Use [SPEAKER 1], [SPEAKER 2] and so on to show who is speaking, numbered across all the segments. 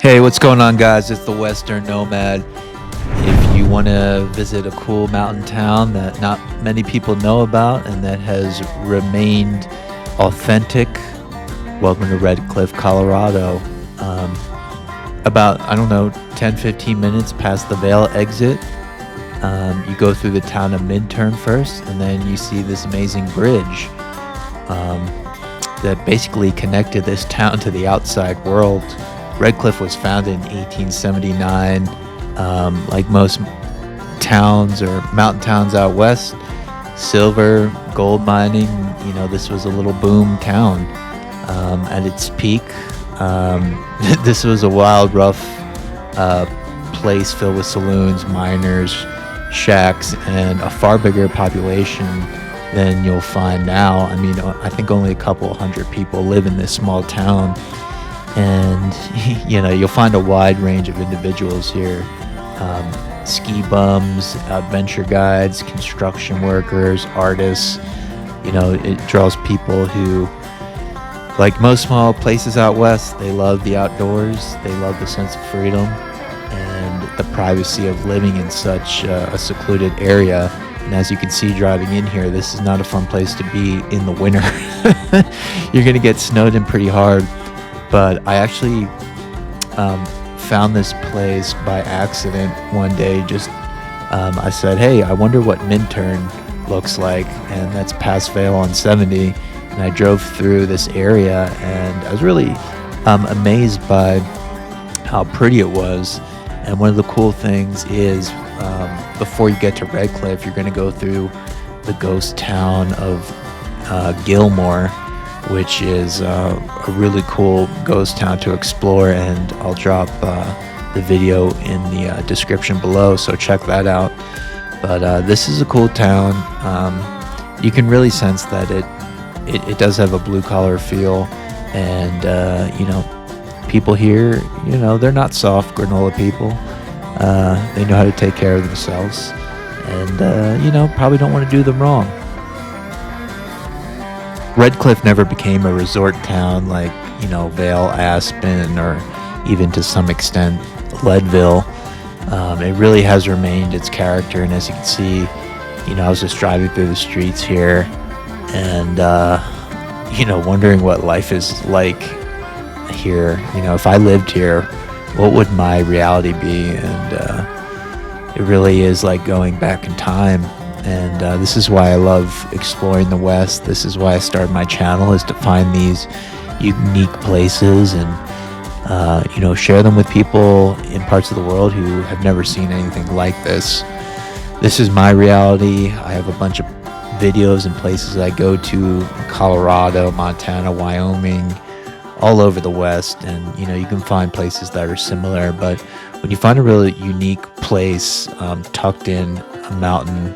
[SPEAKER 1] Hey, what's going on, guys? It's the Western Nomad. If you want to visit a cool mountain town that not many people know about and that has remained authentic, welcome to Red Cliff, Colorado. About, 10-15 minutes past the Vail exit, you go through the town of Minturn first, and then you see this amazing bridge that basically connected this town to the outside world. Red Cliff was founded in 1879. Like most towns or mountain towns out west, silver, gold mining, this was a little boom town. At its peak, this was a wild, rough place filled with saloons, miners, shacks, and a far bigger population than you'll find now. I think only a couple hundred people live in this small town. And, you'll find a wide range of individuals here. Ski bums, adventure guides, construction workers, artists. It draws people who, like most small places out west, they love the outdoors. They love the sense of freedom and the privacy of living in such a secluded area. And as you can see driving in here, this is not a fun place to be in the winter. You're going to get snowed in pretty hard. But I actually found this place by accident one day. I said, hey, I wonder what Minturn looks like. And that's past Vail on 70. And I drove through this area, and I was really amazed by how pretty it was. And one of the cool things is before you get to Red Cliff, you're going to go through the ghost town of Gilmore, which is a really cool ghost town to explore, and I'll drop the video in the description below, so check that out. But this is a cool town. You can really sense that it does have a blue-collar feel, and people here, they're not soft granola people. They know how to take care of themselves, and probably don't want to do them wrong. Red Cliff never became a resort town like, Vail, Aspen, or even to some extent Leadville. It really has remained its character, and as you can see, I was just driving through the streets here and, wondering what life is like here. If I lived here, what would my reality be? And it really is like going back in time. And this is why I love exploring the West. This is why I started my channel, is to find these unique places and, share them with people in parts of the world who have never seen anything like this. This is my reality. I have a bunch of videos and places I go to: Colorado, Montana, Wyoming, all over the West. And, you can find places that are similar. But when you find a really unique place tucked in a mountain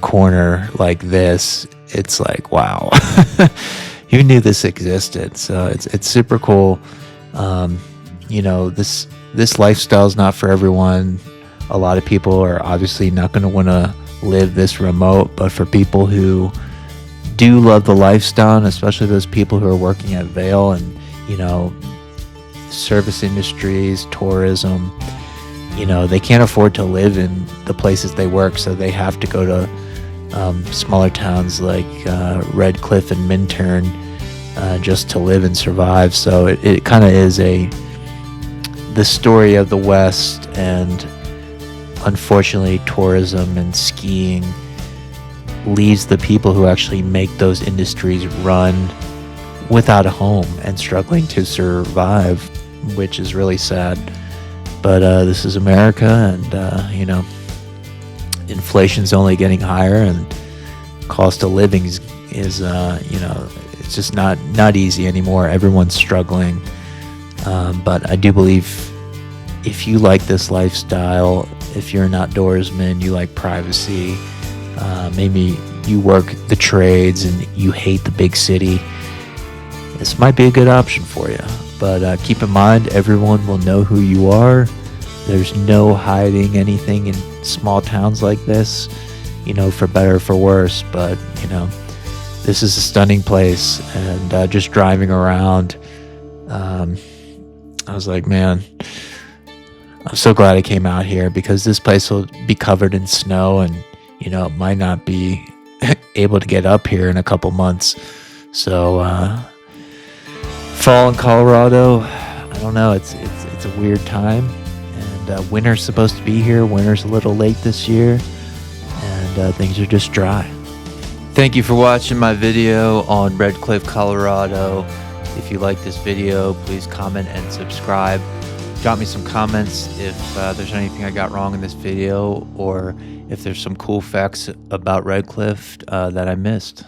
[SPEAKER 1] corner like this, it's like, wow. Who knew this existed? So it's super cool. This lifestyle is not for everyone. A lot of people are obviously not going to want to live this remote, but for people who do love the lifestyle, and especially those people who are working at Vail and service industries, tourism, they can't afford to live in the places they work, so they have to go to smaller towns like Red Cliff and Minturn just to live and survive. So it kind of is the story of the West, and unfortunately tourism and skiing leaves the people who actually make those industries run without a home and struggling to survive, which is really sad. But this is America, and inflation's only getting higher, and cost of living is it's just not easy anymore. Everyone's struggling. But I do believe if you like this lifestyle, if you're an outdoorsman, you like privacy, maybe you work the trades and you hate the big city, this might be a good option for you. But keep in mind, everyone will know who you are. There's no hiding anything in small towns like this, for better or for worse. But, this is a stunning place. And just driving around, I was like, man, I'm so glad I came out here, because this place will be covered in snow, and it might not be able to get up here in a couple months. So fall in Colorado, I don't know, it's a weird time, and winter's supposed to be here. Winter's a little late this year, and things are just dry. Thank you for watching my video on Red Cliff, Colorado. If you like this video, please comment and subscribe. Drop me some comments if there's anything I got wrong in this video, or if there's some cool facts about Red Cliff that I missed.